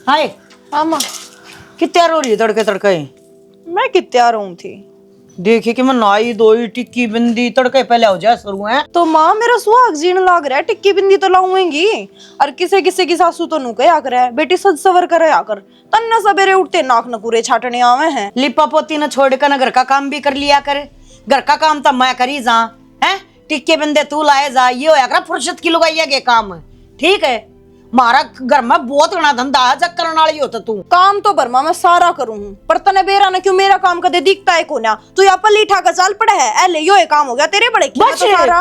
हाय हाँ माँ, कितने रो रही है तड़के तड़के? मैं कितना रूम थी। देखी कि मैं नाई धोई टिक्की बिंदी तड़के पहले हो जाए शुरू है। तो माँ मेरा सुहाग जीण लाग रहा है, टिक्की बिंदी तो लाऊंगी। और किसे किसे की सासू तो नु कया करे बेटी सज सवर करे आकर तन्ना सवेरे उठते नाक नकुरे छाटने आवे हैं। लिपा पोती न छोड़ कर न घर का काम भी कर लिया कर। घर का काम तो मैं करी जा है, टिक्के बिंदे तू लाए जा, ये होया कर फुर्सत की लुगाई के काम। ठीक है, मारा घर में बहुत घना धंधा है, जग करने वाली होता तू। काम तो बर्मा मैं सारा करूँ हूँ, पर तने बेरा ने क्यों मेरा काम कदे दिखता है कोना। तू यहाँ पर लीठा का चाल पड़ा है, ऐले यो काम हो गया तेरे बड़े की बस तो सारा।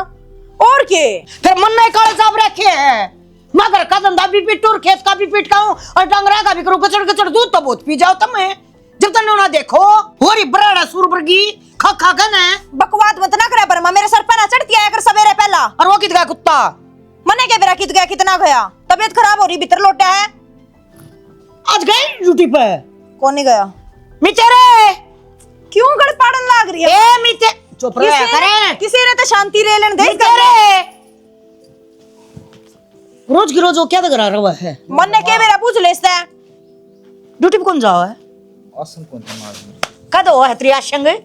और के फिर मन नहीं काले साहब रखे है। मैं घर का धंधा भी पीटू और खेत का भी पीटकाऊं और डंगरा का भी करूं। कचड़ कचड़ दूध तो बहुत पी जाओ तुम्हें। जब तक ना देखो हो रही बराड़ा सुरबरगी खा खा कर ना बकवाद मत ना करे बर्मा, मेरे सर पर ना चढ़ती आया कर सवेरे पहला। और वो कित गया कुत्ता मने के बेरा कित गया कितना गया, तबीयत खराब हो रही भीतर लौटा है। आज गए ड्यूटी पे? कौन नहीं गया? मिचेरे क्यों गड़पाड़न लाग रही है? ए मिचे चुप रह करे। किसी ने तो शांति रे लेन दे मिचेरे रोज की रोज वो क्या करा रहा है? मन ने के बेरा पूछ ले इससे ड्यूटी पे कौन जाओ है? आसन कौन था मार कद हो है तेरी आशंग है?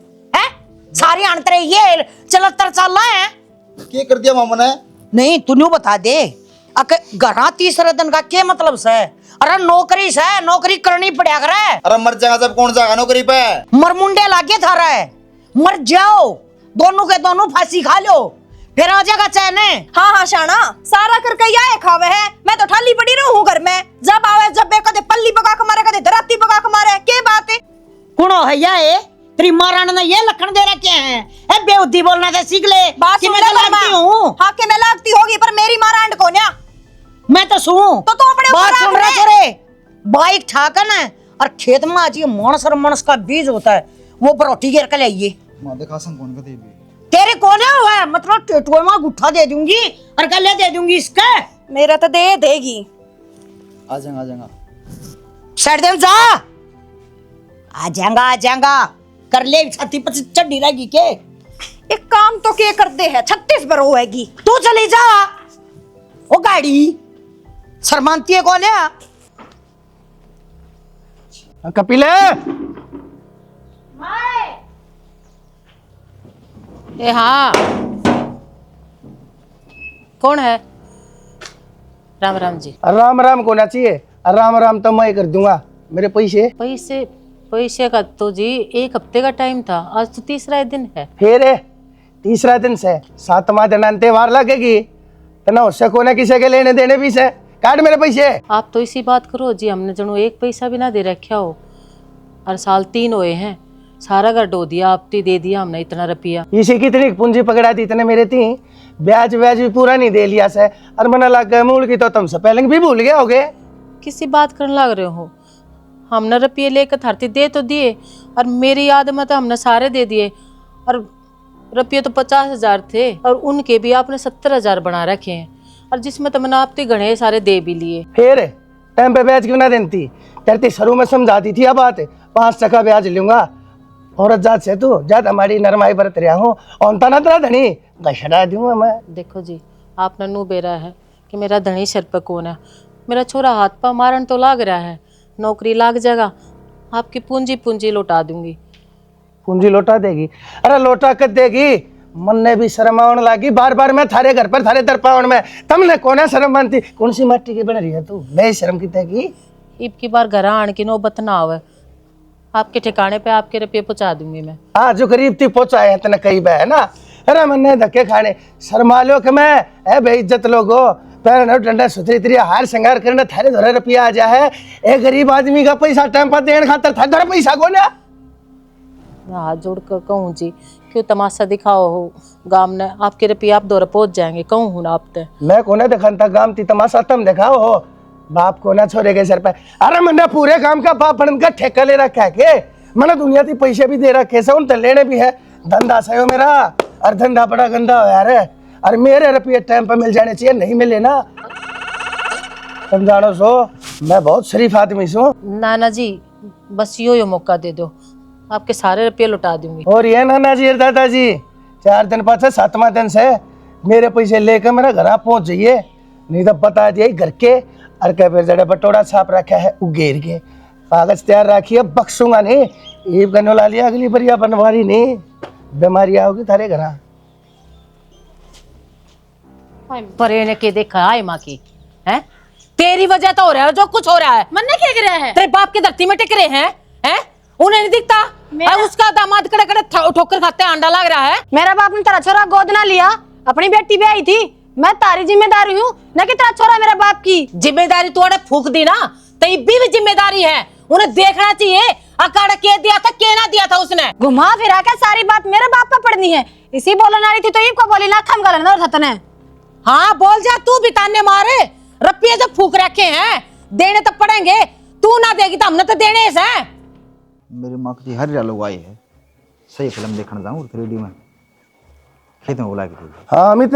सारी अंतरे ये चलतर चल रहा है। क्या कर दिया मामा ने? नहीं तू बता दे घरा तीसरे दिन का क्या मतलब से? अरे नौकरी से नौकरी करनी पड़ा करे। अरे मर जाएगा जब कौन जाएगा नौकरी पे? मरमुंडे लागे थारा है, मर जाओ दोनों के दोनों फांसी खा लो फिर आ जाएगा चैन। हाँ हाँ शाना सारा करके आए खावे है, मैं तो ठाली पड़ी रहूं घर में। जब आवे जब बे कदे पल्ली पका के मारे कदे दराती पका के मारे, के बात है? कुणो है ये तेरी महारानी ने ये लखन दे रखे हैं। ए बेउद्दी बोलना तो सीख ले बात कि सुन मैं ले तो लगती हूँ। हाँ के मैं लगती होगी पर मेरी मारांड को ना मैं तो सुन तो तू अपने बात ऊपर सुन रहा छोरे। बाइक ठाकर ना और खेत में आज ये मानस और मानस का बीज होता है, वो परोठी घेर कर लाइए। मां देखा आसन कौन का दे भी तेरे कोने हुआ है मतलब टेटुए में गुट्ठा दे दूंगी और गले दे दूंगी इसका। मेरा तो दे देगी। आ जाएगा साइड दे जा। आ जाएगा कर ले छाती पर चढ़ी रहेगी के। एक काम तो के कर दे है 36 बर होएगी। तू चली जा ओ गाड़ी शर्मांती है कौन है? कपिले ए हाँ, कौन है? राम राम जी। राम राम को ना चाहिए, राम राम तो मैं कर दूंगा। मेरे पैसे पैसे का तो जी 1 हफ्ते का टाइम था, आज तो तीसरा दिन है। फिर तीसरा दिन से 7वां दिन त्योहार लगेगी तो ना उससे को ना किसी के लेने देने भी से काट मेरे पैसे। आप तो इसी बात करो जी, हमने जनो 1 पैसा भी ना दे रखा हो। हर साल 3 हुए हैं, सारा घर डो दिया, आपती दे दिया हमने इतना रुपया। इसी कितनी पूंजी पकड़ा दी इतने मेरे थी, ब्याज भी पूरा नहीं दे लिया से। और मना लग गया मूल की तो तुमसे पहले भी भूल गए होगे। किसी बात करने लग रहे हो? हमने रुपये लेकर धरती दे तो दिए और मेरी याद में तो हमने सारे दे दिए। और रुपये तो 50,000 थे और उनके भी आपने 70,000 बना रखे हैं, और जिसमें तो मैंने आपके गणे सारे दे भी लिए। फिर टाइम पे ब्याज क्यों ना देती? करती शुरू में समझाती थी, अब बात 5% ब्याज लूंगा। औरत जात से तू जात हमारी नरमाई बरत रहा हूँ औनता ना तेरा धनी गशड़ा दूंगा मैं। देखो जी, आपने नू बेरा है कि मेरा धनी सिर पे कौन है। मेरा छोरा हाथ पा मारन तो लाग रहा है, नौकरी लाग जाएगा, आपकी पूंजी लौटा दूंगी। पूंजी लौटा देगी? अरे लौटा कर देगी, मन ने भी शर्म आने लगी। बार बार मैं थारे घर पर थारे दर पावन में तुमने कौन शर्म मानती? कौन सी मट्टी की बन रही है तू? मैं शर्म की तेगी इब की बार घर आने की नौबत ना आवे, आपके ठिकाने पे आपके रुपये पहुंचा दूंगी मैं। हाँ जो गरीब थी पहुंचाए हैं तेने कई है ना। अरे मैंने धक्के खाने शर्मा लो कि मैं है बेइज्जत लोगो पैर न डंडा सुथरी तरी हार श्रृंगार करने थारे धोरे रुपया आ जा है। एक गरीब आदमी का पैसा टाइम पर देने खातर थारे धोरे पैसा को ना। हाथ जोड़ कर कहूँ जी, क्यों तमाशा दिखाओ हो गाम ने, आपके रुपये आप दौरा पहुंच जाएंगे। कहूँ हूँ ना आप ते मैं कोने दिखाता गाम ती तमाशा तुम दिखाओ हो, बाप को ना छोड़े के सर पे। अरे मैंने पूरे काम का पापड़ का ठेका ले रखा है के मैंने दुनिया थी पैसे भी दे रखे से उन लेने भी है। धंधा सही हो मेरा और धंधा बड़ा गंदा हो यार। और मेरे रुपये टाइम पे मिल जाने चाहिए, नहीं मिले ना तुम जानो सो मैं बहुत शरीफ आदमी सो। नाना जी बस यो मौका दे दो, आपके सारे रुपये लौटा दूंगी। और ये नाना जी दादाजी 4 दिन पाछे 7वां दिन से मेरे पैसे लेकर मेरा घर पहुंच जाइए। नहीं तो बता दिया घर के और कह फिर जड़े बटोरा छाप रखा है वो घेर के कागज तैयार रखिए बख्शूंगा नहीं। ईब गनो ला लिया अगली बरिया बनवारी नहीं बीमारी आओगी थारे घर। परे ने के देखा है माँ की है तेरी वजह तो हो रहा है जो कुछ हो रहा है। मन्ने क्या कर रहा है? तेरे बाप की धरती में टिक रहे हैं उन्हें नहीं दिखता और उसका दामाद कड़े कड़े ठोकर खाते अंडा लग रहा है। मेरा बाप ने तेरा छोरा गोद ना लिया, अपनी बेटी भी आई थी। मैं तारी जिम्मेदारी हूँ न कि तेरा छोरा मेरा बाप की। जिम्मेदारी तोड़े फूक दी ना तेरी भी जिम्मेदारी है। उन्हें देखना चाहिए अकाड़ा के दिया था के ना दिया था उसने। घुमा फिरा के सारी बात मेरे बाप पे पड़नी है। इसी बोलने वाली थी तो इनको बोली ना खम गलन और थतने। हाँ बोल जा तू भी ताने मारे रपिया जब फूक रखे हैं देने तो पड़ेंगे। तू ना देगी तो हमने तो देने हैं। मेरी माँ की हर लोग आई है सही फिल्म देखने जाऊँ 3D में खेत में बुला के। हाँ अमित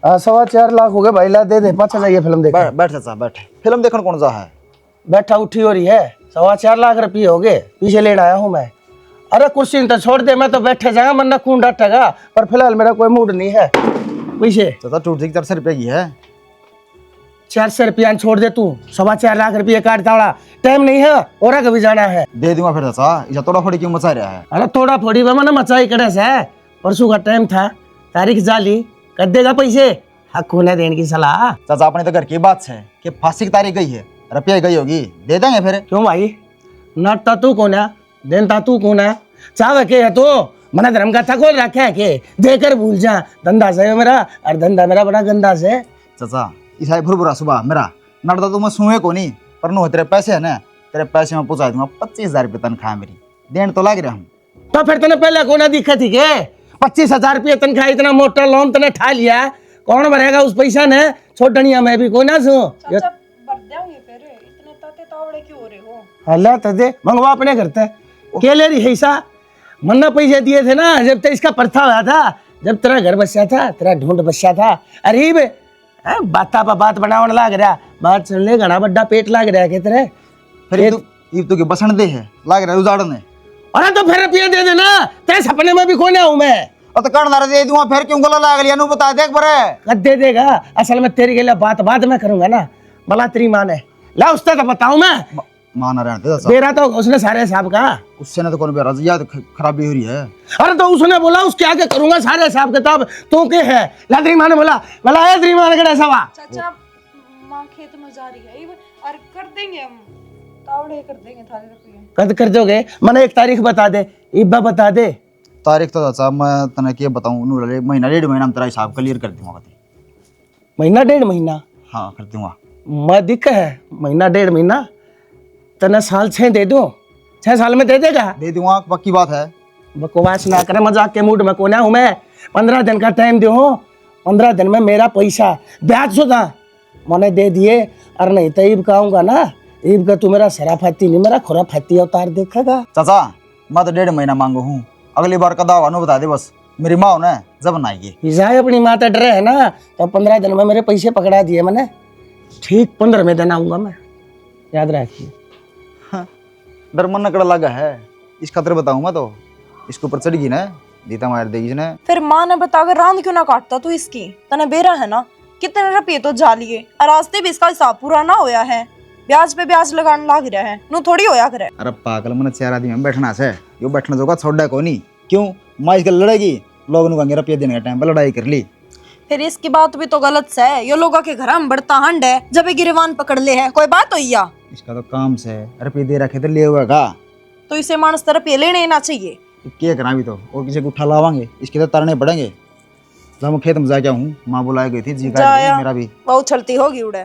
4.25 लाख हो गए भाई ला दे 5 जाइए फिल्म देख। बैठ चाचा बैठ, फिल्म देखने कौन सा है? बैठा उठी हो रही है 4.25 लाख रुपये हो गए पीछे लेने आया हूँ मैं। अरे कुर्सी तो छोड़ दे मैं तो बैठे जाऊंगा वरना खून डाटेगा पर फिलहाल मेरा कोई मूड नहीं है। पीछे चाचा टूट 400 रुपये की है। 400 रुपया छोड़ दे तू 4.25 लाख रुपये काटता वाला टाइम नहीं है और कभी जाना है। दे दूंगा फिर चाचा, इसे थोड़ा फोड़ी क्यों मचा रहा है? अरे थोड़ा फोड़ी में मैंने मचाई कड़े से परसों का टाइम था तारीख जाली कर देगा पैसे हक होने देने की सलाह। चाचा अपने तो घर की बात है कि फांसी की तारीख गई है रुपया गई होगी दे देंगे फिर। क्यों भाई नटता तू कौन है देनता तू कौन है चाव के है तो मना धर्म का था खोल रखा है के देकर भूल जा धंधा से मेरा और धंधा मेरा बड़ा गंदा से। चाचा ईसाई बुरा सुबह मेरा नटता तो मैं सुए को नहीं पर नो तेरे पैसे है ना तेरे पैसे में पहुंचा दूंगा 25,000 रुपये तनख्वाह मेरी देन तो लग रहा हूँ। तो फिर तने पहले कौन दिक्कत थी के 25,000 रुपये तनख्वाह इतना मोटा लोन तने ठा लिया कौन भरेगा उस पैसा ने छोटनिया में भी कोई ना सो हल्ला तदे मंगवा अपने करते के ले रही ऐसा मन्ना पैसे दिए थे ना जब तक इसका प्रथा हुआ था जब तेरा घर बसा था तेरा ढूंढ बसा था। अरे बाता पर बात बनावन लाग रहा बात सुन ले घना बड्डा पेट लाग रहा के तेरे फिर तू के बसन दे है लाग रहा है उजाड़ने। अरे तो फिर रुपये दे देना तेरे सपने में भी कौन हूं मैं और तो कर्ण दे दूंगा फिर क्यों गला लाग लिया नु बता देख पर कद दे देगा असल में तेरी के लिए बात बाद में करूंगा ना भला तेरी माँ ने ला उससे तो बताऊं मैं माना रहने दे चाचा। तेरा तो उसने सारे हिसाब का उससे ना तो कौन बेरा याद खराबी हो रही है। अरे तो उसने बोला उसके आगे करूंगा सारे हिसाब किताब तो के है ला तेरी माँ ने बोला ए तेरी माँ ने कैसा हुआ चाचा माँ खेत में जा रही है और कर देंगे हम तावड़े कर देंगे थारे रुपये कद कर दोगे मैंने एक तारीख बता दे इब्बा बता दे तारीख तो चाचा मैं तने क्या बताऊं महीना 1.5 महीना में तेरा हिसाब क्लियर कर दूंगा। महीना 1.5 महीना हाँ कर दूंगा। मैं दिक्कत है महीना 1.5 महीना तना साल 6 दे दो 6 साल में दे देगा दे दूंगा पक्की बात है। बकवास ना करे मजाक के मूड में कोना हूँ मैं 15 दिन का टाइम दो 15 दिन में मेरा पैसा ब्याज सुधा मैंने दे दिए और नहीं तो ईब का आऊंगा ना ईब का तू मेरा सराफाती नहीं मेरा खुराफाती अवतार देखेगा। चाचा मैं तो 1.5 महीना मांगू हूँ अगली बार कदा हुआ बता दे बस मेरी माँ हो ना जब ना आएगी जाए अपनी माता डरे है ना तो 15 दिन में मेरे पैसे पकड़ा दिए मैंने ठीक 15 दिन आऊंगा मैं याद रखिए। डर मन नकड़ा लगा है इस खतरे बताऊँ मैं तो इसके ऊपर चढ़ गई ना दीता मार देगी इसने। फिर माँ ने बताकर रांद क्यों ना काटता तू इसकी तने बेरा है ना कितने रुपये तो जा लिए और रास्ते भी इसका हिसाब पूरा ना होया है ब्याज पे ब्याज लगाने लाग रहा है नु थोड़ी होया करे। अरे पागल मन 4 आदमी में बैठना से यो बैठना जोगा छोड़ा को नहीं क्यों माँ इसके लड़ेगी लोग नु रुपये देने के टाइम पर लड़ाई कर ली। फिर इसकी बात भी तो गलत से है यो लोगों के घर में बढ़ता हंड है जब गिरवान पकड़ ले है कोई बात हो या इसका तो काम से रुपये दे रखे तो ले हुआ तो इसे मानस तरफ ये लेने ना चाहिए क्या करा भी तो और किसी को उठा लावांगे इसके तो तरने पड़ेंगे। जब मैं खेत में जाके हूँ माँ बुलाई गई थी जी का मेरा भी बहुत छलती होगी उड़े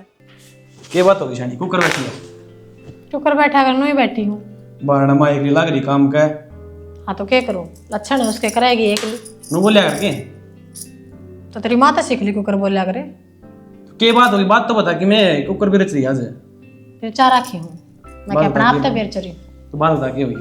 के बात होगी शानी कुकर बैठी है टुकर बैठा कर ही बैठी हूँ बारह माँ एक लाग रही काम का है। हाँ तो क्या करो लक्षण है उसके कराएगी एक ली नु बोलिया करके तो तेरी माता सीख ली कुकर बोलिया करे के बात होगी बात तो बता कि मैं कुकर भी रच रही आज फिर चार आखी हूँ मैं क्या अपना आप तो बेर चरी तो बात बता के हुई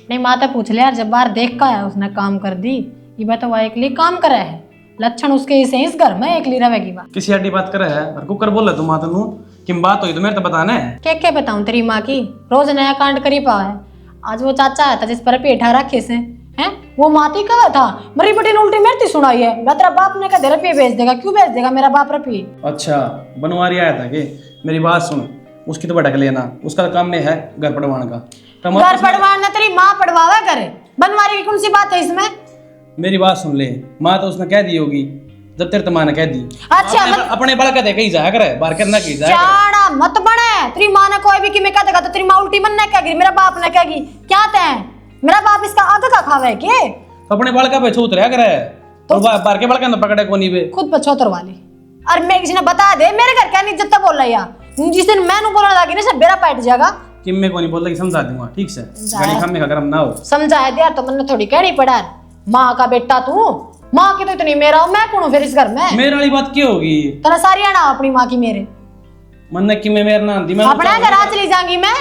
नहीं माता पूछ ले यार जब बाहर देख का है उसने काम कर दी ये बात तो एक ली काम करा है लक्षण उसके इसे इस घर में एक ली रहेगी बात किसी आटी बात कर रहा है और कुकर बोल रहा तू माता नू कि बात हुई तो मेरे तो बताना है क्या बताऊं तेरी माँ की रोज नया कांड करी पा है। आज वो चाचा आया था जिस पर पेठा रखे से हैं? वो माती कहा था मरी बेटी ने उल्टी मेरी सुनाई है। मैं तेरा बाप ने कहा रुपये भेज देगा, क्यों भेज देगा मेरा बाप रुपये? अच्छा, बनवारी आया था कि मेरी बात सुन, उसकी तो भटक लेना, उसका काम में है घर पड़वाने का। घर पड़वाना तेरी माँ पड़वावा करे, बनवारी की कौन सी बात है इसमें? मेरी बात सुन ले, माँ तो उसने कह दी होगी जब तेरे माँ ने कह दी। अच्छा अपने बड़ा कहते कहीं जाया करे, बाहर करना कहीं जाया चाड़ा मत बने। तेरी माँ ने कोई भी किमें कह देगा तो तेरी माँ उल्टी मन न कहेगी, मेरा बाप ने कहेगी क्या तय मेरा बाप इसका आग का खावे के? तो अपने बालका पे छूत रहा करे, तो बाहर के बालका तो पकड़े कोनी पे खुद पछोतर वाली। और मैं किसी ने बता दे मेरे घर क्या इज्जत बोल रहा या जिस दिन मैंने बोलने लगी ना सब बेरा पैट जाएगा। कि मैं को नहीं बोल रही, समझा दूंगा ठीक से, गाड़ी खाने का गरम ना हो। समझाया दिया तो मैंने थोड़ी कहनी पड़ा। माँ का बेटा तू, माँ की तो इतनी मेरा मैं कौन हूं फिर इस घर में? मेरे वाली बात क्यों होगी? तेरा सारी आना अपनी माँ की मेरे मन कि मैं मेरा नाम दी मैं अपने घर आ चली जाऊंगी मैं।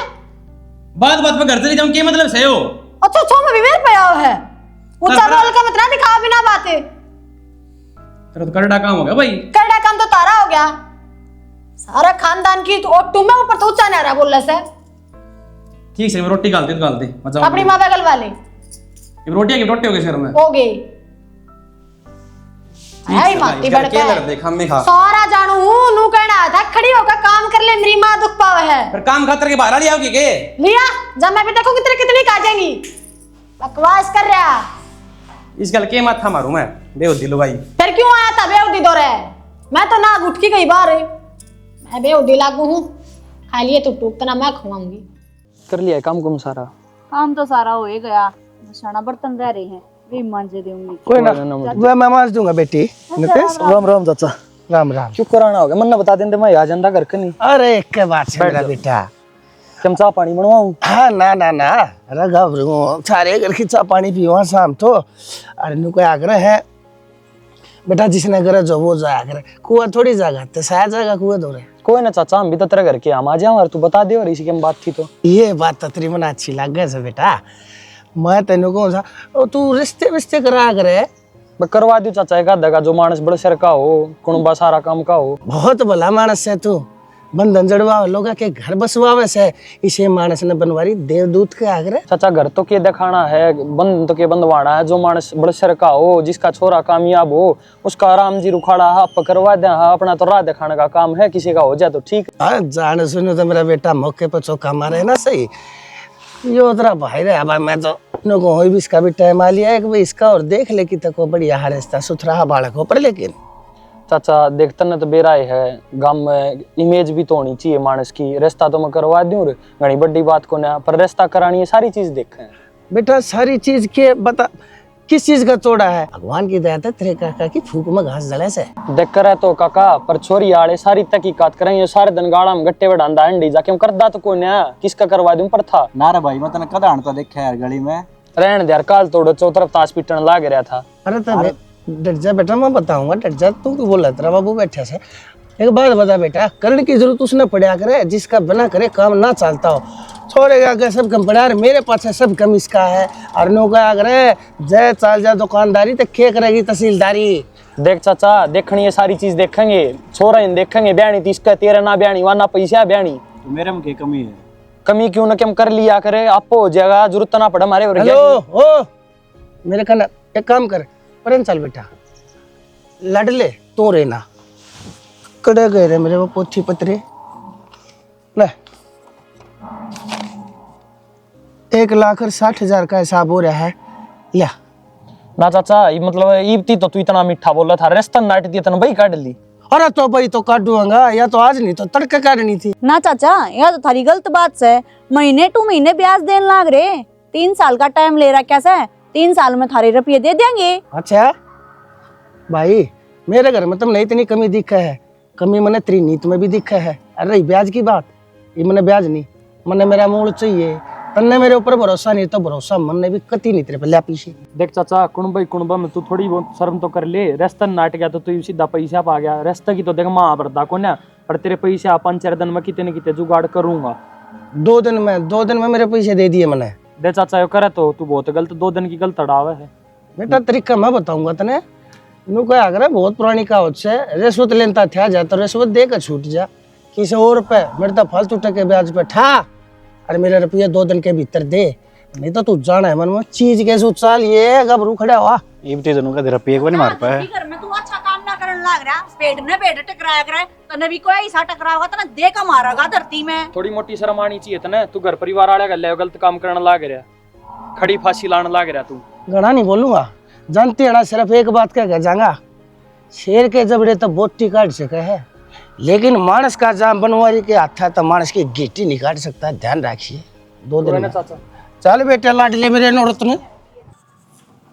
बात बात में घर चली जाऊं, क्या मतलब से हो? अच्छा अच्छा मैं भी मेरे पे आओ है ऊंचा बोल का मतलब दिखा बिना बातें। तेरा तो करड़ा काम हो गया भाई। करड़ा काम तो तारा हो गया, सारा खानदान की तो और तुम्हें ऊपर तो ऊंचा नहीं रहा बोलने से। ठीक से मैं रोटी गाल दे मजा अपनी माँ बगल वाले ये रोटी हो गई शहर में हो गई है माती बड़का है। सारा जानू नू कहना था खड़ी होकर काम कर ले, मेरी माँ दुख पावे है। फिर काम खातर के बाहर आ लिया के लिया जब मैं भी देखूंगी तेरे कितनी काटेंगी। बकवास कर रहा इस गल के माथा मारू मैं बेहुदी लो भाई। फिर क्यों आया था बेहुदी दौरे? मैं तो ना उठ की गई बाहर, मैं बेहुदी लागू हूँ। खा लिए तो टूकना मैं खुआऊंगी। कर लिया काम कुम सारा? काम तो सारा हो ही गया, बसाना बर्तन रह रहे हैं, वे मांजे दूंगी। कोई ना, वह मैं मांज दूंगा बेटी। नितेश राम राम चाचा। राम राम। क्यों कराना हो गया? मन बता देंगे मैं आ जाता घर के नहीं। अरे एक के बात से मेरा बेटा कम चाह पानी बनवाऊं? हाँ ना ना ना, अरे घबरू सारे घर की चाह पानी पियो शाम तो। अरे नु कोई आग्रह है बेटा, जिसने करे जो वो जाया करे, कुआ थोड़ी जागा तो शायद जाएगा कुएं दो रहे। कोई ना चाचा, हम भी तो तेरे घर के हम आ जाऊं और तू बता दे, और इसी की बात थी तो। ये बात तो तेरी मन अच्छी लग गई से बेटा। मैं तेन कौन सा तू रिश्ते विश्ते करा करे? मैं करवा दूं चाचा, एक आधा का जो मानस बड़े सर का हो, कुणबा सारा काम का हो। बहुत भला मानस है तू, बंधन जड़वा लोगा के घर बसवावे से, इसे मानस ने बनवारी देवदूत के आग्रह। चाचा घर तो के दिखाना है, बंद तो के बंदवाना है, जो मानस बड़े सर का हो, जिसका छोरा कामयाब हो, उसका आराम जी रुखाड़ा हा करवा दे। हा अपना तो राह दिखाने का काम है, किसी का हो जाए तो ठीक। हाँ जान सुनो तो मेरा बेटा मौके पर चौका मारे ना सही। यो तेरा भाई रहा भाई, मैं तो नो भी इसका भी टाइम आ लिया है कि भाई इसका और देख ले कि तक बढ़िया हारेस्ता सुथरा बालक हो। पर लेकिन चाचा देखते न तो बेराय है, गांव में इमेज भी तो होनी चाहिए मानस की। रिश्ता तो मैं करवा दूं, घनी बड़ी बात को ना, पर रिश्ता करानी है, सारी चीज देखें। बेटा सारी चीज के बता, किस चीज का तोड़ा है? भगवान की दया तेरे काका की फूक में घास जले से देख कर है तो काका, पर छोरी आड़े सारी तहकीकात करेंगे, सारे दिन गाड़ा में गट्टे बढ़ांदा अंडी जाके हम करदा तो कोई ना, किसका करवा दूं पर था ना रे भाई, मैं तने कदा आणता देखा यार गली में। रहन दे यार, काल तोड़ो चौतरफ ताश पीटन लाग रहा था। अरे तो डर जा बेटा, मैं बताऊंगा। डर जा तू क्यों बोल रहा? तेरा बाबू बैठे से एक बात बता बेटा, करने की जरूरत उसने पड़ा करे, जिसका बिना करे काम ना चलता हो। छोड़ेगा अगर सब कम पड़ा, मेरे पास है सब कम इसका है। और नो का अगर जय चाल जा दुकानदारी तो क्या करेगी तहसीलदारी? देख चाचा, देखनी है सारी चीज देखेंगे, छोरा इन देखेंगे, ब्याणी तीसका तेरा ना ब्याणी वाना पैसा ब्याणी। तो मेरे में क्या कमी है? कमी क्यों ना कि हम कर लिया करे, आपको हो जाएगा, जरूरत ना पड़ा हमारे। हेलो ओ मेरे कहना एक काम कर, परन चल बेटा, लड़ ले तो रहना। कड़े गए रे मेरे वो पोथी पत्रे ले, 1,60,000 का हिसाब हो रहा है। या ना चाचा, ये मतलब ईबती तो तू इतना मीठा बोल रहा था, रेस्तन नाट दी तन भाई काट ली। अरे तो भाई तो काटूंगा, या तो आज नहीं तो तड़के काटनी थी ना चाचा, यह तो थारी गलत बात है। महीने टू महीने ब्याज देने लाग रहे, 3 साल का टाइम ले रहा, कैसे 3 साल में थारे रुपये दे देंगे। अच्छा भाई, मेरे घर में तुमने इतनी कमी दिखा है, कमी मैंने तेरी नीत में भी दिखा है। अरे ब्याज की बात, ये मैंने ब्याज नहीं, मैंने मेरा मूल चाहिए। तन्ने मेरे ऊपर भरोसा नहीं तो भरोसा मन ने भी कती नहीं तेरे पे लिया पीछे। देख चाचा, कुणबा में तू थोड़ी बहुत शर्म तो कर ले, रेस्तन नाट गया तो तू सीधा पैसा पा गया। रेस्ता की तो देख माँ भरदा को ना, पर तेरे पैसे 5-4 दिन में कितने कितने जुगाड़ करूंगा। 2 दिन में मेरे पैसे दे दिए मैंने। दे चाचा, यो करे तो तू बहुत गलत, 2 दिन की गलत अड़ावे है। बेटा तरीका मैं बताऊंगा तने, नु क्या अगर बहुत पुरानी कहावत से, रिश्वत लेता था जा तो रिश्वत देकर छूट जा, किसी और पे मेरे तो फालतू टके ब्याज पे ठा, और मेरे रुपये 2 दिन के भीतर दे, नहीं तो तू जाना है मन में चीज के सुचाल ये घबरू खड़ा हुआ इबते जनों का रुपये को नहीं मार पाया घर में तू अच्छा काम ना करने लग रहा, पेट ने पेट टकराया करे, तने भी कोई ऐसा टकरावा तना दे का मारेगा धरती में। थोड़ी मोटी शर्म आनी चाहिए तने, तू घर परिवार वाले गल गलत काम करने लाग रहा, खड़ी फांसी लाने लाग रहा तू। घना नहीं बोलूंगा, जानते है ना, सिर्फ एक बात कह जाऊंगा, शेर के जबड़े तो बोटी काट सके है, लेकिन मानस का जाम बनवारी के हाथ है तो मानस की गिट्टी नहीं काट सकता, ध्यान रखिए। 2 दिन में चाचा चल बेटे लाडले मेरे नौरत ने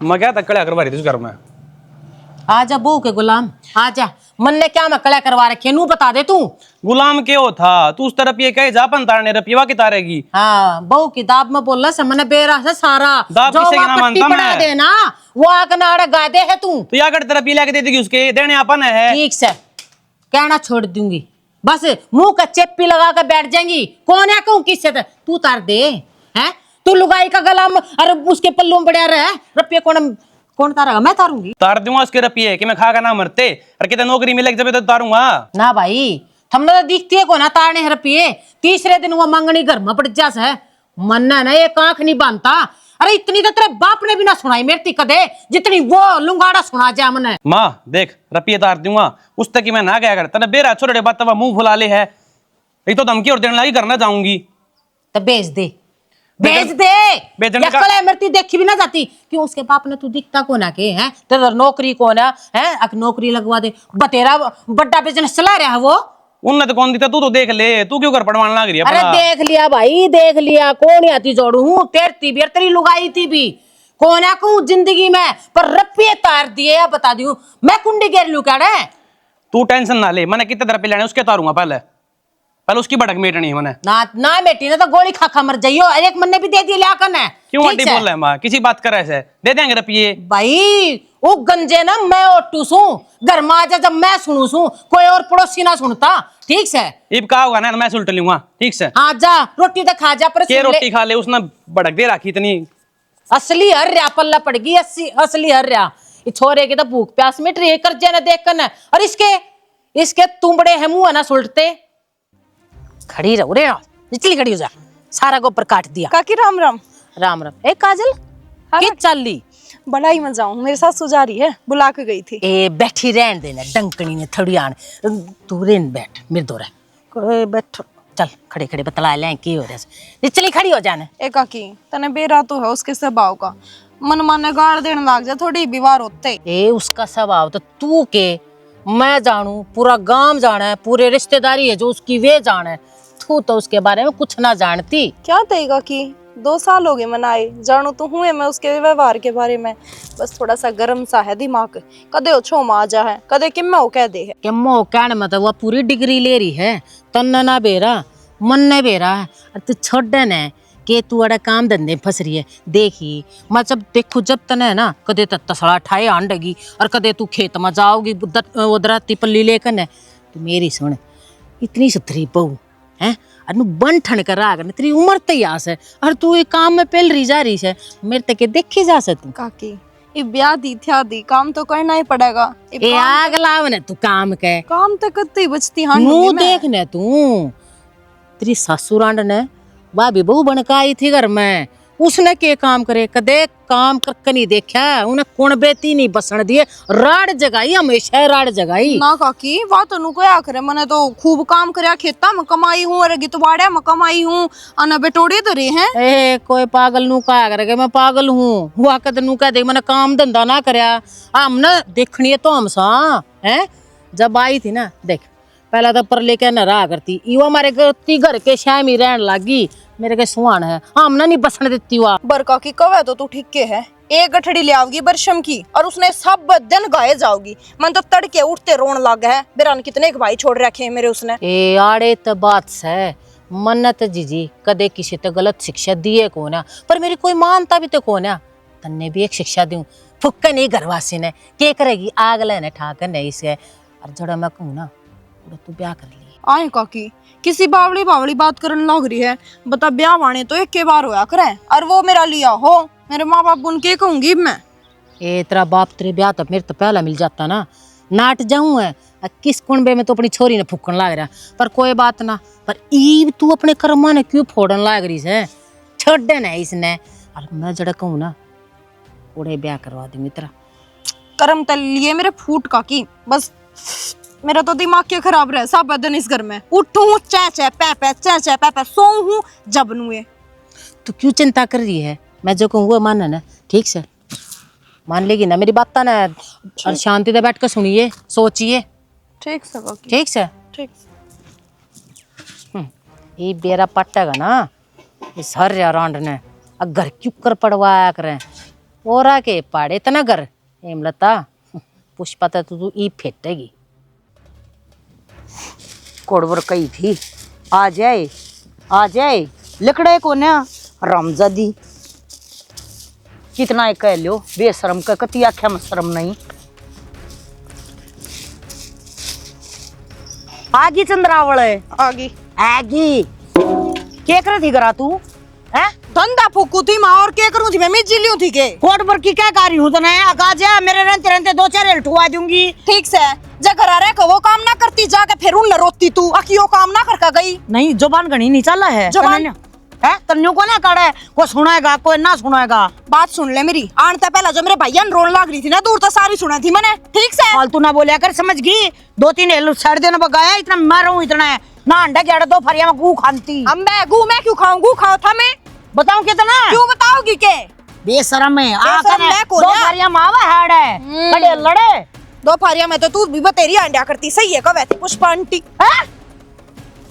मैं क्या तकड़िया करवा रही थी उस घर में। आजा बहू के गुलाम आजा, मन ने क्या मकड़ा करवा रखे नू बता दे तू। गुलाम क्यों था तू उस तरफ ये कहे जा अपन तारने रपिया की तारेगी। हाँ बहू की दाब में बोल रहा मन बेरा से सारा दाब जो किसे के वहाँ ना पट्टी मानता पड़ा मैं। देना वो आग नाड़ा गादे है तू। तो या कर तरफ लेके दे देगी उसके देने अपन है। ठीक से कहना छोड़ दूंगी, बस मुंह का चेप्पी लगा कर बैठ जाएंगी। कौन है कहूँ किससे तू तार दे हैं, तू लुगाई का गला अरे उसके पल्लू में बढ़िया रहे रुपये कौन तारेगा, मैं तारूंगी। तार दूंगा उसके रपिए कि मैं खा कर ना मरते और कितने नौकरी मिलेगी जब तो तारूंगा ना भाई थमने तो दिखती है को ना तारने है रुपये। तीसरे दिन वो मंगनी घर में पड़ जा है, मन्ना ना एक आंख नहीं बनता। अरे इतनी तो तेरे बाप ने भी ना सुनाई मेरी कदे जितनी वो लुंगाड़ा सुना जा मने। माँ देख रपिए तार दूंगा उस तक की मैं ना क्या कर तने बेरा छोटे बात मुंह फुला ले है, एक तो धमकी और देने लगी करना चाहूंगी तो बेच दे बेच दे, बेचने का यक्कल मरती देखी भी ना जाती क्यों उसके बाप ने तू दिखता को ना के हैं तेरा नौकरी को ना है अक नौकरी लगवा दे बतेरा बड़ा बिजनेस चला रहा है वो। उन्नत कौन दी तू तो देख ले, तू क्यों कर पड़वाने लग रही है अरे अपना? देख लिया भाई देख लिया, कौन आती जोड़ू हूँ तेरती भी तेरी लुगाई थी भी कौन है कहूँ जिंदगी में पर रुपये तार दिए या बता दी मैं कुंडी घेर लू क्या रे। तू टेंशन ना ले, मैंने कितने रुपये लेने उसके तारूंगा पहले उसकी भड़क मेटनी है मैंने। ना बेटी ने तो गोली खा खा मर जाइयो, एक मन ने भी दे दिया लिया करना है। क्यों आंटी बोल रहे हैं माँ, किसी बात कर ऐसे दे देंगे रुपये। भाई वो गंजे ना मैं ओटू सू घर में आजा जब मैं सुनू सू कोई और पड़ोसी ना सुनता ठीक से। इब का होगा ना मैं सुलट लूंगा ठीक से। हाँ जा रोटी तो खा जा पर के रोटी खा ले, उसने भड़क दे रखी इतनी। असली हर्या पल्ला पड़ गई असली हर्या छोरे की तो भूख प्यास मिट रही है कर्जे ना देख कर। और इसके तुम्बड़े है मुंह है ना सुलटते खड़ी रहो रे निचली खड़ी हो जा, सारा गोबर काट दिया। काकी राम राम। राम राम। ए काजल कि चल ली बड़ा ही मजा आऊं, मेरे साथ सुजा रही है, बुला के गई थी। ए बैठी रहन देना डंकनी ने थोड़ी आन तू रेन बैठ मेरे दो रह बैठ चल खड़े खड़े बतला ले की हो रहा निचली खड़ी हो जाने। ए काकी तने बेरा तो है उसके स्वभाव का, मन माने गाड़ देने लग जा थोड़ी बीमार होते। ए उसका स्वभाव तो तू के मैं जानू, पूरा गांव जाना है, पूरे रिश्तेदारी है जो उसकी वे जाना है, तू तो उसके बारे में कुछ ना जानती। क्या देगा कि 2 साल हो गए मनाए, जानू तो हुए मैं उसके व्यवहार के बारे में, बस थोड़ा सा गर्म सा है दिमाग, कदे ओछो मा जा है कदे कि मैं कह दे है कि मो कहने मतलब वो पूरी डिग्री ले रही है तन्ना ना बेरा मन ने बेरा है तू छोड़न है कि तू अड़ा काम धंधे फंस रही है। देखी मैं जब देखू जब तने ना कदे तसड़ा ठाए आंडेगी और कदे तू खेत में जाओगी उधर पल्ली लेकर न तू मेरी सुन इतनी सुथरी बहू है और बन ठन कर आ गए तेरी उम्र तैयास है और तू ये काम में पहल रही जा रही है मेरे तक देखी जा सकती काकी ये ब्याह दी थ्या दी काम तो करना ही पड़ेगा। ए आग लाव ने तू काम के काम तो करते ही बचती हाँ मुंह देखने तू तेरी सासुरांड ने भाभी बहू बन के आई थी घर में, उसने के काम करे कदे काम करके नहीं देखा, उन्हें कौन बेती नहीं बसन दिए, राड जगाई हमेशा राड जगाई ना काकी बात अनु को या करे, मैंने तो खूब काम करया खेता में कमाई हूँ और गितवाड़े में कमाई हूँ अना बेटोड़े तो रे हैं। ए कोई पागल नू कहा करे मैं पागल हूँ हुआ कद नू कह दे मैंने काम धंधा ना करया हमने देखनी है तो हम सा है। जब आई थी ना देख पहला तो पर लेके न रहा करती यो हमारे घर के शाम ही रहने लगी, मेरे के सुहान है हमने नहीं बसने देती हुआ। बरका की कवे तो तू ठीक के है, एक गठड़ी ले आओगी बरशम की और उसने सब दिन गाये जाओगी, मन तो तड़के उठते रोन लग है बेरान कितने के भाई छोड़ रखे हैं मेरे उसने। ए आड़े तो बात है मन्नत जीजी कदे किसी तो गलत शिक्षा दिए को ना पर मेरी कोई मानता भी तो को ना तन्ने भी एक शिक्षा दूं फुक्का नहीं घरवासी ने के करेगी आग लेने ठाकर नहीं इसे और जड़ा मैं कहूँ ना तू ब्याह कर ली आए काकी किसी बावड़ी बावड़ी बात करने लग रही है, बता ब्याह वाने तो एक के बार होया करे और वो मेरा लिया हो मेरे माँ बाप उनके कहूंगी मैं। ए तेरा बाप तेरे ब्याह तो मेरे तो पहला मिल जाता ना नाट जाऊं है किस कुंबे में तो अपनी छोरी ने फूकन लग रहा पर कोई बात ना पर ईब तू अपने कर्मा ने क्यों फोड़न लग रही है छोड़न है इसने और मैं जड़ा कहूँ ना उड़े ब्याह करवा दूंगी तेरा। कर्म तल लिए मेरे फूट का की बस। मेरा तो दिमाग क्या खराब रहा सब दिन इस घर में। उठूं चे चे पे पे चे चे पे पे, सोऊं जब नुए। तू क्यों चिंता कर रही है? मैं जो कहूँ वो मानना ना, ठीक से मान लेगी ना मेरी बात ना? और शांति से बैठ कर सुनिए, सोचिए। ठीक से काकी, ठीक से ठीक। ये बेरा पट्टेगा ना इस हर रांड ने घर क्यों कर पड़वाया करें और आके पाड़े इतना घर हेमलता पुष्पा तू ई फेटेगी। कोड़वर कही थी आ जाए लकड़े को ना रामजादी कितना कह लो बेशरम का कति आख्या में शर्म नहीं। आगी चंद्रावल है आगी आगी क्या कर थी करा तू हैं? धंधा फूकू थी माँ और क्या करूँ थी मैं जिलियों थी के कोट पर की क्या कार्य हूँ तो ना आगा जा मेरे रहते रहते 2-4 हेल्ठुआ दूंगी। ठीक से जगह आ रहे को वो काम ना करती जाके फिर उन रोती तू अकियो काम ना करके गई। नहीं जुबान घनी नहीं चला है जुबान है तन्यू को ना कड़ा है को सुनाएगा कोई ना सुनाएगा। बात सुन ले मेरी आनता पहला जो मेरे भैया ने रोन लाग रही थी ना दूर तो सारी सुना थी मैंने। ठीक से फालतू ना बोलिया कर समझ गई। 2-3 हेल साइड देना बगाया इतना मार हूँ इतना है ना अंडा गेड़ा 2 फरिया में गू खानती। हम मैं क्यों खाऊं गू खाओ था मैं बताऊं कितना क्यों बताओगी के बेशरम है बेशरम मैं को 2 फरिया मावा हाड़ है कड़े लड़े 2 फारिया में तो तू भी बतेरी अंडा करती सही है कवे थी पुष्पा आंटी।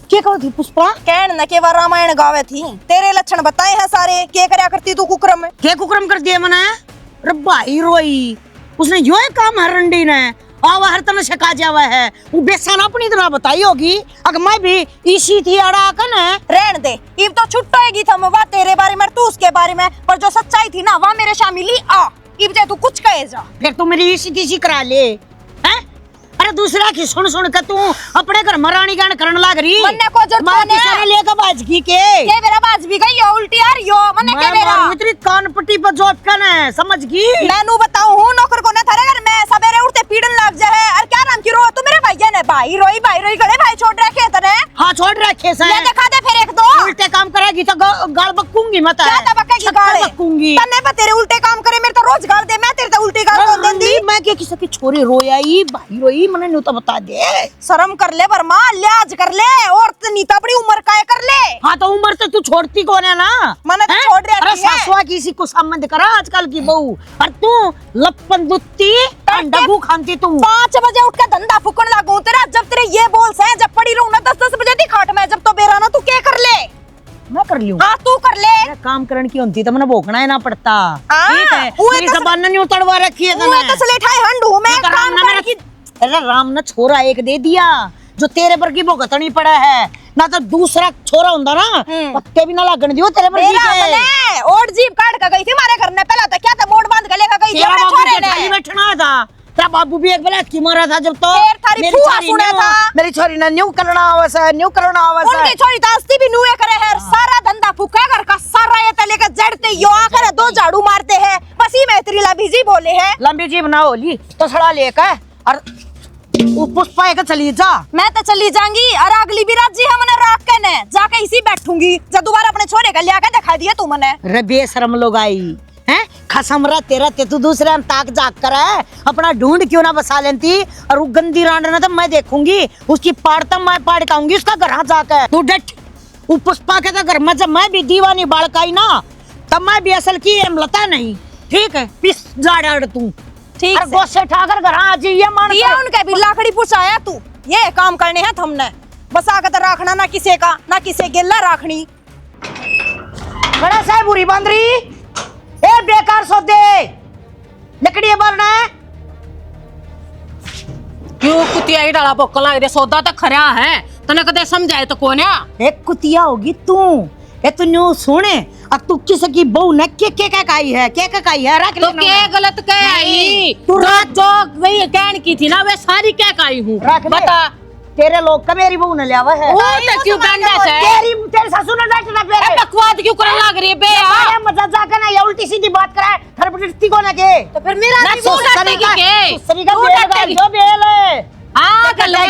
क्या कहो थी पुष्पा कहन न के बार रामायण गावे थी तेरे लक्षण बताए हैं सारे के करया करती तू कुकरम में क्या कुकरम कर दिया मैंने रब्बा रोई उसने यो है काम हर रंडी ने आवा हर तना शका जावा है वो बेसान अपनी तरह बताई होगी अगर मैं भी इसी थी अड़ा कन रहन दे इब तो छुट्टोएगी थम वा तेरे बारे में तू उसके बारे में पर जो सच्चाई थी ना वह मेरे शामिली आ इब जे तू कुछ कहे जा फिर तू मेरी इसी तीसी करा ले हैं। अरे दूसरा की सुन सुन के तू अपने घर मरानी गान करने लग रही मन्ने को जरूरत मां सारे लेकर बाजगी के मेरा बाज भी गई उल्टी आ रही हो मन्ने के मेरा इतनी कान पट्टी पर जोत कन है समझ गई। मैनू बताऊं हूं नौकर को ना थारे घर में सवेरे उठते पीड़न लग जाए और क्या नाम की रो तू मेरे भैया ने भाई रोई गड़े भाई छोड़ रखे तने। हां छोड़ रखे से ये दिखा दे फिर 1-2 उल्टे काम करेगी तो गाल बक्कूंगी मत क्या दबकेगी गाल बक्कूंगी तने पे तेरे उल्टे काम करे मेरे तो रोज गाल दे मैं तेरे तो उल्टी गाल कौन देंदी। मैं क्या किसी की छोरी रोयाई भाई रोई मने नु तो बता दे शर्म कर ले वर्मा लिहाज कर ले और नीता बड़ी उम्र का कर ले। हाँ तो उम्र से तू छोड़ती कौन है ना मैंने तो छोड़ रही है सासुआ किसी को संबंध करा आजकल की बहू और तू लपन दुत्ती अंडा गू खानती तू 5 बजे उठ के धंधा फूकन लागू तेरा जब तेरे ये बोल से जब पड़ी रहूं ना 10-10 बजे दी खाट में जब तो बेरा ना तू क्या कर ले मैं कर लियो हाँ तू कर ले काम करने की होती तो मैंने भोगना ही ना पड़ता। ठीक है उए मेरी जबान नहीं उतरवा रखी है मैं तो सलेठाई हंड हूं मैं काम करने की। अरे राम ने छोरा एक दे दिया जो तेरे पर की भुगतनी पड़ा है ना तो दूसरा छोरा हुंदा ना पत्ते भी ना लागण दियो तेरे पर की और जीप काट के गई थी हमारे घर में पहला तो क्या था मोड़ बांध के लेकर गई थी अपने छोरे ने बैठना था तेरा बाबू भी एक बलात की मारा था जब तो मेरी छोरी ने न्यू करना आवसा उनकी छोरी तास्ती भी न्यूए करे है सारा धंधा फूका घर का सारा ये तले का जड़ते यो आकर 2 झाड़ू मारते हैं बस ही मैं तेरी लंबी जी बोले है लंबी जी बनाओ ली तो सड़ा लेकर और पुष्पा एक चली जा मैं तो चली जाऊंगी और अगली भी रात जी हमने राख के ने जाके इसी बैठूंगी जब दोबारा अपने छोरे का लिया के दिखा दिया तू मने। रे बेशरम लोग आई हैं खसमरा तेरा ते तू दूसरे हम ताक जाग कर है अपना ढूंढ क्यों ना बसा लेती और वो गंदी रांड ना तो मैं देखूंगी उसकी पाड़ता मैं पाड़ काऊंगी उसका घर जाकर तू डट वो पुष्पा के घर में जब मैं भी दीवानी बालकाई ना तब मैं भी असल की लता नहीं ठीक है पिस जाड़ तू ठीक है गोसे ठाकर घर आज ये मान ये उनके भी लाकड़ी पुछाया तू ये काम करने हैं हमने बस आकर तो राखना ना किसी का ना किसी गिल्ला राखनी बड़ा साहब बुरी बंदरी ए बेकार सौदे लकड़ी बनना है क्यों कुतिया ही डाला पोकल लग रही सौदा तो खरा है तने कदे समझाए तो कौन है एक कुतिया होगी तू ए तू न्यू सुने अब तू किसी की बहू ने के काई है रख तो क्या गलत कह आई तू रात जो वही कहन की थी ना वे सारी क्या काई हूँ बता तेरे लोग का मेरी बहू ने लिया है वो तो क्यों गंडा है तेरे ससुर ने डांटना ए बकवाद क्यों करने लग रही है बे यार मजा जाकर ना ये उल्टी सीधी बात कराए थरपटती को ना के तो फिर मेरा ना तू डरती की के दूसरी का बेल जो बेल है हां गले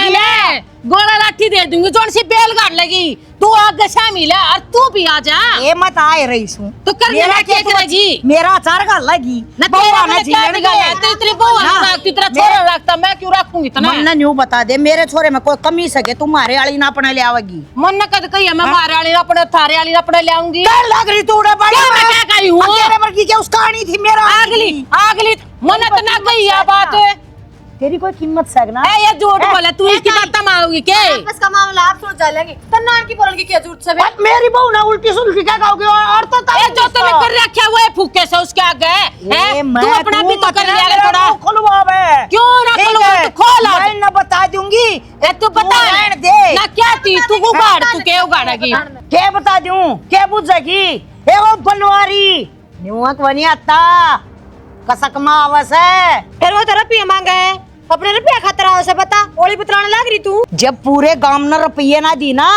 गोला लाठी दे दूंगी जोन सी बेल गाड़ लगी तू आगे शामिल है और तू भी आ जा ये मत आए रही हूँ तो कर मेरा क्या करेगी मेरा अचार का लगी ना तेरा मैंने क्या निकाला है? तेरी बहू ना रखती तेरा छोरा रखता मैं क्यों रखूंगी इतना मन न्यू बता दे मेरे छोरे में कोई कमी सके तुम्हारे वाली ना अपने ले आवेगी मन न कद कही मैं मारे वाली अपने थारे वाली अपने ले आऊंगी डर लग रही तू उड़े बड़ी क्या मैं क्या कही हूँ तेरे पर की क्या उसका आनी थी मेरा आगली मन तो ना कही है बात तेरी कोई कीमत सगना ए ये झूठ बोले तू इसकी बात मारोगी के आपस का मामला आप सोच जालेंगे तन्ना की बोल की क्या झूठ सब है मेरी बहू ना उल्टी सुल्टी क्या कहोगे और तो ए जो तूने कर रखा हुआ है फूके से उसके आगे है तू अपना भी तो कर लिया कर थोड़ा खुलवा बे क्यों ना खुलवा तू खोल मैं न बता दूंगी ए तू बता दे ना क्या थी तू उगाड़ तू के उगाड़ेगी क्या बता दूं क्या बुझेगी ए वो बनवारी न्यूक बनी आता कसक मावस है फिर वो तो रुपया मांगा है अपने रुपया खतरा हो से बता ओली बतलाने लग रही तू जब पूरे गांव ने रुपये ना दी ना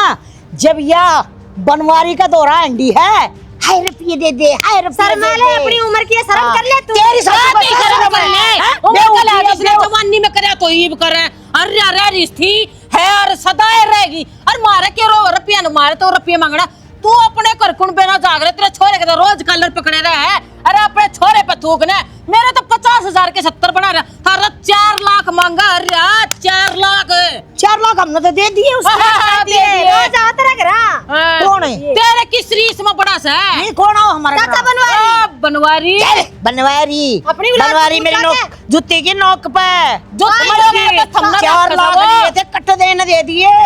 जब यह बनवारी का दौरा अंडी है हाय रुपये दे दे हाय रुपये शर्म आ ले अपनी उम्र की शर्म कर ले तू तेरी शर्म कर ले उम्र का ले ले जिसने जवानी में करे तो ईब करे अरे अरे रिश्ती है और सदाए रहेगी और मारे के रो रुपया न मारे तो रुपये मांगना तू अपने घर कुण पे ना जाग रहे तेरे छोरे के तो रोज कलर पकड़े रहे है अरे अपने छोरे पे थूकने मेरे तो 50,000 के 70 बना रहा थारा 4 लाख मांगा अरे 4 लाख हमने तो दे दिए उसको दे दिए रोज आता रह रहा कौन है तेरे किस रीस में बड़ा सा है ये कौन है हमारा चाचा बनवारी बनवारी बनवारी अपनी औलाद बनवारी को मेरी पूछा नोक जूते की नोक पे जो तुम्हारे बस हमने 4 लाख दिए थे कट देने दे दिए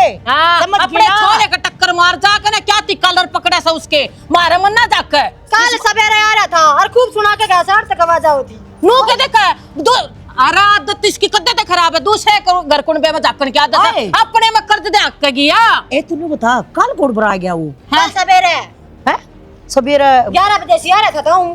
समझ अपने गया? छोरे का टक्कर मार जाके ना क्या थी कलर पकड़ा सा उसके मारे मन ना जाकर कल सवेरे आ रहा था और खूब सुना के गया सर तक आवाज होती नू के देखा दो अरे आदत इसकी कद्दे ते खराब है दूसरे घर कुण पे में जाकर की आदत है आए। अपने में कर दे हक गया ए तूने बता कल कोड पर आ गया वो कल सवेरे है सबेरा 11 बजे से आ रहा था हूँ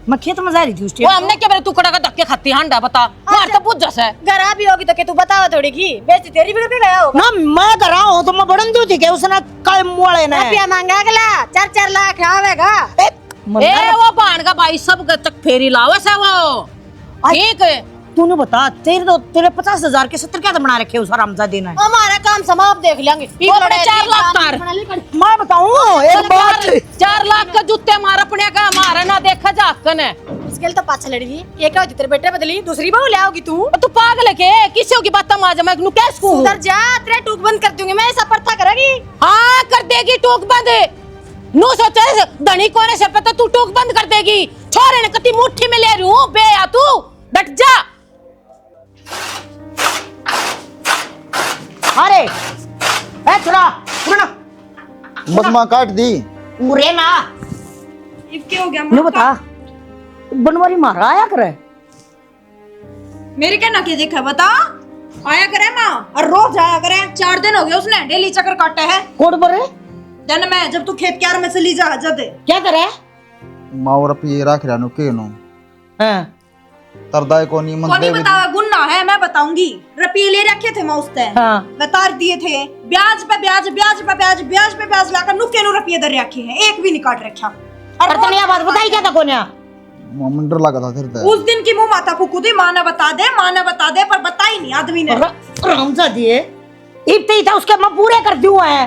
मैं खेत में जा रही थी उस वो हमने क्या मेरे टुकड़ा का धक्के खाती हांडा बता मार तो बुझ जैसे घर आ भी होगी तो के तू बतावा थोड़ी की बेच तेरी भी गया होगा ना मैं कर रहा हूँ तो मैं बड़न दूं थी क्या उसने कल मुआले ने रुपया मांगा अगला 4-4 लाख आवेगा ए वो बाण का भाई सब तक फेरी लावे से वो ठीक है तूने बता तेरे 50,000 के 70 क्या बना रखे उस हरामजादे ने हमारा काम समाप्त देख लेंगे वो अपने 4 लाख तार मैं बताऊं एक बात 4 लाख का जूते मार अपने का मारा ना देखा जाकन है इसके तो पाछा लड़ी ये क्या होती तेरे बेटे बदली दूसरी बहू ले आओगी तू तू पागल है के किसी की बात मार मैं नु कैसे कहूं उधर जा तेरा टूक बंद कर दूंगी मैं ऐसा परथा करेगी हाँ कर देगी टोक बंद नो सोचा धनी कोने से पता तू टोक बंद कर देगी छोरे ने कति मुट्ठी में ले रही हूं बे या तू डट जा अरे ए छोरा सुन बस माँ काट दी पूरे ना अब क्या हो गया नु बता बनवारी मारा आया करे मेरे क्या ना के देखा बता आया करे माँ और रोज आया करे 4 दिन हो गए उसने डेली चक्कर काटे है कोड पर दिन में जब तू खेत क्यार में से ली जा जद क्या करे माँ और अपनी राख रहा नु के नु हां तरदाय को नहीं मन कोनी बतावा गुन्ना है मैं बताऊंगी रुपये ले रखे थे मैं उस टाइम हां बता दिए थे ब्याज पे ब्याज ब्याज पे ब्याज ब्याज पे ब्याज लाकर नुके नु रुपये दर रखे हैं एक भी नहीं काट रखा और तने बात बताई क्या था कोन्या मन डर लगा था फिर उस दिन की मुंह माता फूकू दी माँ ने बता दे पर बता ही नहीं आदमी ने रामजादी इतने ही था उसके मैं पूरे कर दूं है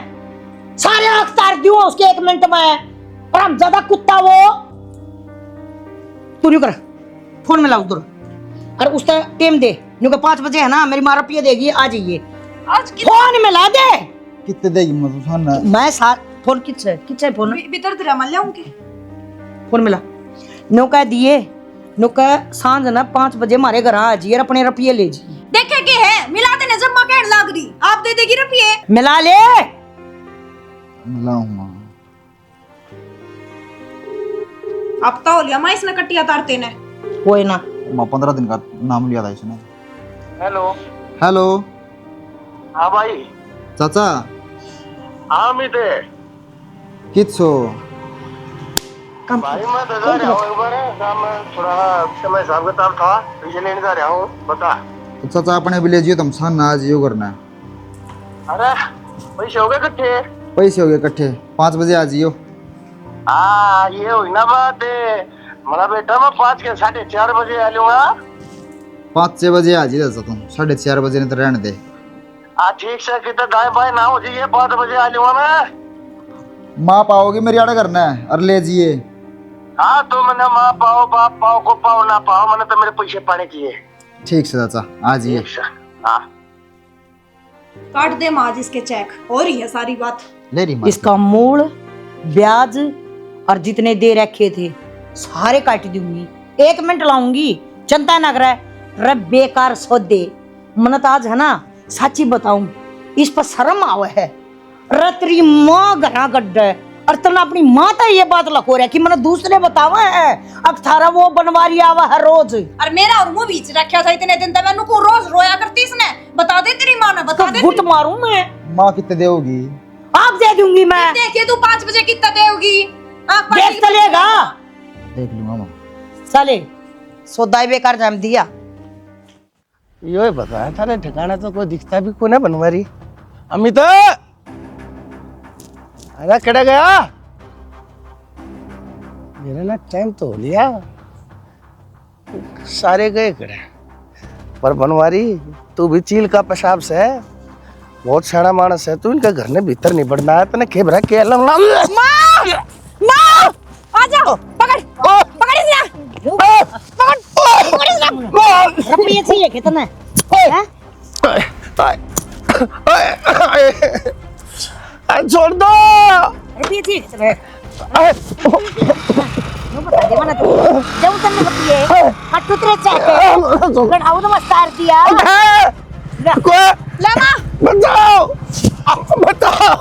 सारे आंख तार दूं उसके 1 मिनट में रामजादा कुत्ता वो तू कर फोन में लाओ उधर और उस टाइम दे न्यू 5 बजे है ना मेरी माँ रुपये देगी आ जाइए आज फोन में ला दे कितने देगी मैं मैं साथ फोन किच्छे फोन भीतर तेरा मन लाऊंगी फोन मिला नो कह दिए नो कह सांझ ना 5 बजे हमारे घर आ जाइए अपने रुपये ले जाइए देखे के है मिला देने जब मां कहने लग रही आप दे देगी रुपये मिला ले मिलाऊं माँ अब तो लिया मैं इसने कटिया तारते ने कोई ना माँ 15 दिन का नाम लिया था इसने हेलो हेलो हाँ भाई चाचा हाँ मिते किच्छो भाई मैं तो जा रहा हूँ एक बार काम में थोड़ा समय हिसाब किताब था पैसे लेने जा रहा हूँ बता तो चाचा अपने भी ले जियो तुम सान आज यो करना है अरे पैसे हो गए इकट्ठे पैसे हो गए इकट्ठे 5 बजे आ जियो हाँ ये हुई ना बात है मेरा बेटा मैं 5 के 4:30 बजे आ लूंगा 5-6 बजे आ जी चाचा तुम 4:30 बजे ने तो रहने दे ठीक से कितना दाएं बाएं ना हो जाइए, 5 बजे आ जाऊंगा मैं। माँ पाओगी मेरी आड़े करना है और ले जिए। हाँ तो मैंने माँ पाओ बाप पाओ को पाओ ना पाओ, मैंने तो मेरे पैसे पाने चाहिए। ठीक से चाचा आ जिए। ठीक से हाँ। काट दे माँ आज इसके चेक, हो रही है सारी बात। ले रही माँ। इसका मूल ब्याज और जितने दे रखे थे सारे काट दूंगी, 1 मिनट लाऊंगी, चिंता ना करे। रे बेकार सौदे मन तो आज है ना, सच्ची बताऊं इस पर शर्म आवे है। रे तेरी माँ घना गड्ढ है और तने अपनी माँ तो ये बात लखो रहा कि मैंने दूसरे बतावा है। अब थारा वो बनवारी आवा है रोज। और मेरा और मुंह बीच रखा था इतने दिन तक, मैंने को रोज रोया करती इसने। बता दे तेरी माँ ने, बता दे। घुट मारूं मैं। माँ कितने देगी? आप दे दूंगी मैं। देखिए तू 5 बजे कितना देगी? देख चलेगा, देख लूंगा माँ। चले सौदा बेकार जाम दिया। यो बताया था ना, ठिकाना तो कोई दिखता भी कौन है बनवारी। अमित अरे कड़ा गया मेरा ना टाइम तो हो लिया, सारे गए कड़े। पर बनवारी तू भी चील का पेशाब से है, बहुत सारा मानस है तू, इनके घर ने भीतर नहीं बढ़ना है। तने खेबरा के अलम माँ आ जाओ, पकड़ पकड़ इसे, पकड़ इसे। रपड़िए चाहिए कितना हैं? छोड़ दो। रपड़िए चाहिए कितना है? बता दे मना तो जब तन्ने रपड़िए हट उतरे चाहते गढ़ाऊ नमस्कार दिया। ले माँ बताओ बताओ।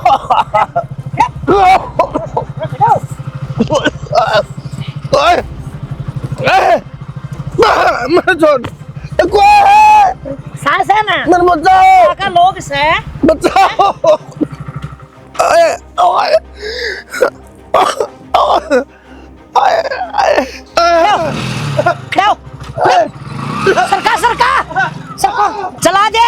मैं छोड़ सांस है ना मैं बचाओ का लोग से बचाओ। खड़ो सरका सरका सरका चला दे।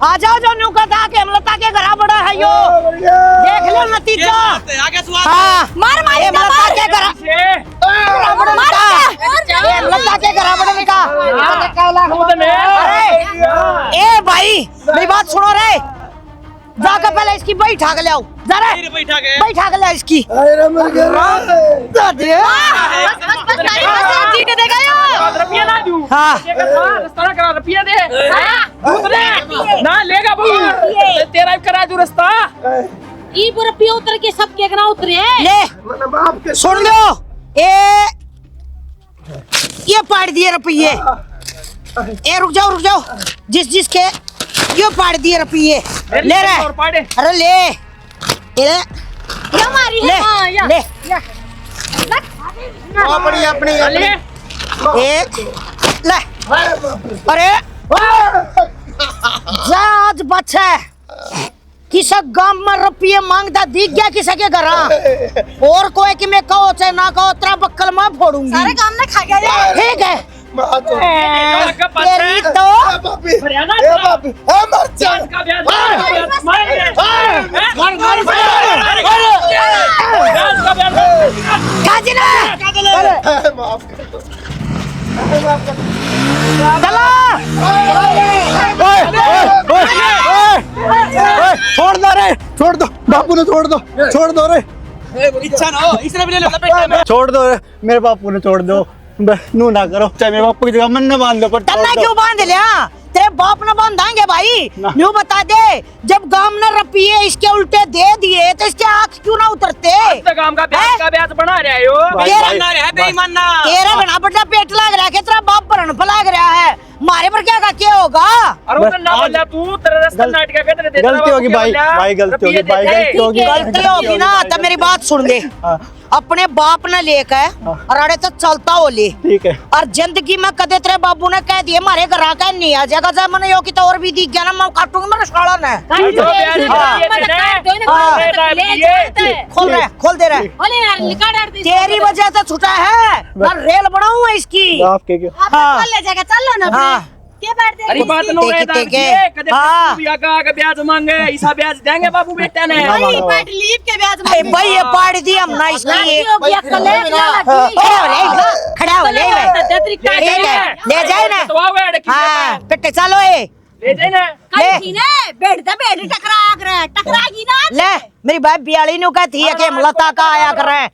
आ जाओ जो न्यू का था कि हमलता के घरा बड़ा है यो, देख लो नतीजा। हाँ मार मार हमलता के घरा बड़ा का, ये हमलता के घरा बड़ा का। अरे ए भाई मेरी बात सुनो रे, जाकर पहले इसकी बैठा के ले आओ, जा रे बैठा के ले इसकी। अरे मर गया दादी जीत देगा यो। रुपया ना दूं, हाँ रास्ता करा, रुपया दे ना लेगा तेरा करा दूं रास्ता। ई रुपया उतर के सब के ना उतरे ले सुन लो, ये पाड़ दिए रुपये। ए रुक जाओ, जिस जिसके ये पाड़ दिए रुपये ले रहे। अरे ले ले अपनी एक ले। अरे जा आज बच्चा किसा गांव में रुपये मांगता दिख गया किसा के घर, और कोई कि मैं कहो चाहे ना कहो तेरा बक्कल मैं फोड़ूंगी। सारे काम ने खा गया। ठीक है तेरी तो छोड़ दो रे, छोड़ दो बापू ने, छोड़ दो रे। इच्छा ना हो इसने भी ले लो लपेटे में। छोड़ दो रे, मेरे बापू ने छोड़ दो, नू ना करो, चाहे मेरे बापू की जगह मन न बांध दो, पर तन्ना क्यों बांध लिया? तेरे बाप ने बांधाएंगे भाई। न्यू बता दे, जब गांव ने रुपये इसके उल्टे दे दिए तो इसके आंख क्यों ना उतरते? काम का ब्याज बना रहे हो, बेईमाना तेरा बना बड़ा पेट लाग रहा है, तेरा बाप भरण फलाग रहा है, मारे पर क्या होगा? अरे तो ना बोला तू, तेरा रास्ता नाटक का तेरे गलती होगी भाई, गलती होगी भाई, गलती होगी ना तो मेरी बात सुन ले, अपने बाप ने लेकर और अरे तो चलता हो ले। ठीक है। और जिंदगी में कदे तेरे बाबू ने कह दिए मारे घर आका नहीं आ जाएगा, जब मैंने यो की तो और भी दिख गया ना, मैं काटूंगा मेरे साला ने। खोल दे रहे तेरी वजह से छुटा है, मैं रेल बनाऊंगा इसकी। आपके क्यों? हाँ ले जाएगा, चल लो ना। हाँ अरे बात नो है दादी जी कदे बिया का आगे ब्याज मांगे ऐसा ब्याज देंगे बाबू बेटा ने ए भाई ये पाड़ दी हम ना इसलिए खड़ा हो ले ले जाए ना तो आओ एड हाँ कट्टे चलो ए ले जाए ना ले मेरी बाप बियाली नु कहती है कि हम लता का आया कर रहे हैं